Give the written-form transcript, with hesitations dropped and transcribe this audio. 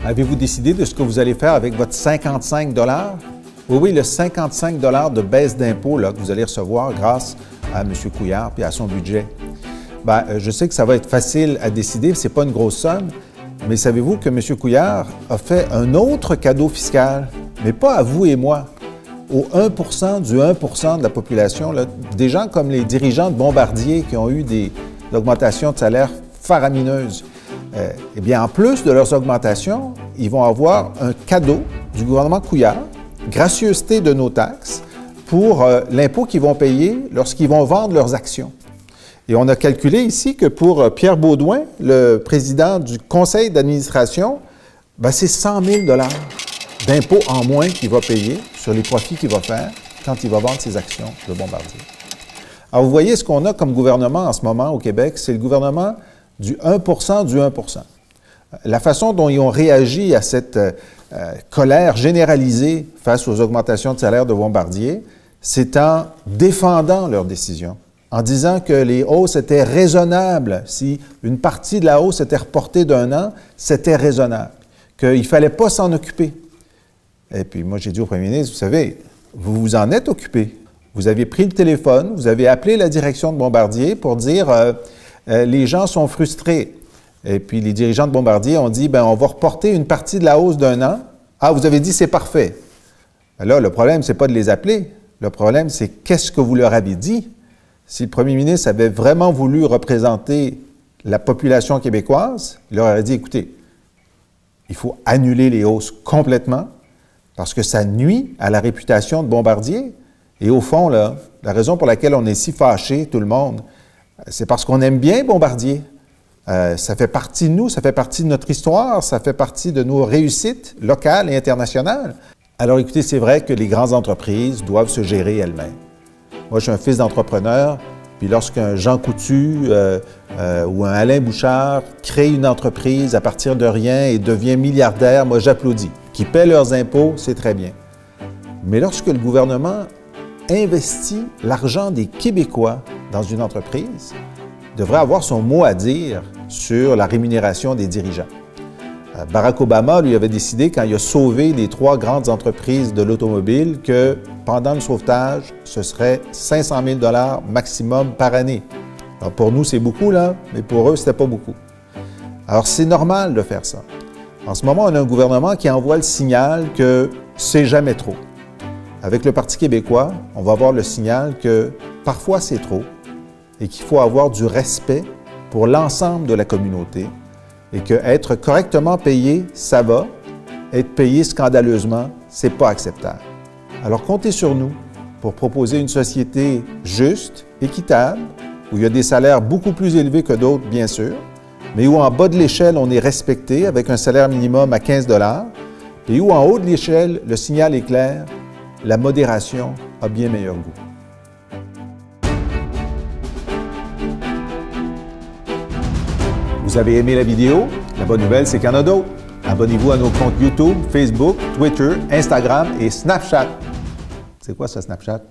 Avez-vous décidé de ce que vous allez faire avec votre 55 $? Oui, oui, le 55 $ de baisse d'impôt que vous allez recevoir grâce à M. Couillard et à son budget. Bien, je sais que ça va être facile à décider, ce n'est pas une grosse somme, mais savez-vous que M. Couillard a fait un autre cadeau fiscal, mais pas à vous et moi, au 1 du 1 de la population, là, des gens comme les dirigeants de Bombardier qui ont eu des augmentations de salaire faramineuses. Eh bien, en plus de leurs augmentations, ils vont avoir un cadeau du gouvernement Couillard, gracieuseté de nos taxes, pour l'impôt qu'ils vont payer lorsqu'ils vont vendre leurs actions. Et on a calculé ici que pour Pierre Beaudoin, le président du conseil d'administration, c'est 100 000 $ d'impôts en moins qu'il va payer sur les profits qu'il va faire quand il va vendre ses actions de Bombardier. Alors, vous voyez ce qu'on a comme gouvernement en ce moment au Québec, c'est le gouvernement du 1 du 1 %. La façon dont ils ont réagi à cette colère généralisée face aux augmentations de salaire de Bombardier, c'est en défendant leurs décisions, en disant que les hausses étaient raisonnables. Si une partie de la hausse était reportée d'un an, c'était raisonnable, qu'il ne fallait pas s'en occuper. Et puis moi, j'ai dit au premier ministre, vous savez, vous vous en êtes occupé. Vous avez pris le téléphone, vous avez appelé la direction de Bombardier pour dire les gens sont frustrés. Et puis les dirigeants de Bombardier ont dit, on va reporter une partie de la hausse d'un an. Ah, vous avez dit c'est parfait. Là, le problème, ce n'est pas de les appeler. Le problème, c'est qu'est-ce que vous leur avez dit? Si le premier ministre avait vraiment voulu représenter la population québécoise, il leur aurait dit, écoutez, il faut annuler les hausses complètement parce que ça nuit à la réputation de Bombardier. Et au fond, là, la raison pour laquelle on est si fâchés, tout le monde, c'est parce qu'on aime bien Bombardier. Ça fait partie de nous, ça fait partie de notre histoire, ça fait partie de nos réussites locales et internationales. Alors écoutez, c'est vrai que les grandes entreprises doivent se gérer elles-mêmes. Moi, je suis un fils d'entrepreneur, puis lorsqu'un Jean Coutu ou un Alain Bouchard crée une entreprise à partir de rien et devient milliardaire, moi j'applaudis. Qui paient leurs impôts, c'est très bien. Mais lorsque le gouvernement investit l'argent des Québécois dans une entreprise, devrait avoir son mot à dire sur la rémunération des dirigeants. Barack Obama, lui, avait décidé, quand il a sauvé les 3 grandes entreprises de l'automobile, que pendant le sauvetage, ce serait 500 000 $ maximum par année. Alors pour nous, c'est beaucoup, là, mais pour eux, c'était pas beaucoup. Alors c'est normal de faire ça. En ce moment, on a un gouvernement qui envoie le signal que c'est jamais trop. Avec le Parti québécois, on va avoir le signal que parfois c'est trop et qu'il faut avoir du respect pour l'ensemble de la communauté et que être correctement payé, ça va. Être payé scandaleusement, c'est pas acceptable. Alors comptez sur nous pour proposer une société juste, équitable, où il y a des salaires beaucoup plus élevés que d'autres, bien sûr, mais où en bas de l'échelle, on est respecté avec un salaire minimum à 15 $, et où en haut de l'échelle, le signal est clair, la modération a bien meilleur goût. Vous avez aimé la vidéo? La bonne nouvelle, c'est qu'il y en a d'autres. Abonnez-vous à nos comptes YouTube, Facebook, Twitter, Instagram et Snapchat. C'est quoi ça, Snapchat?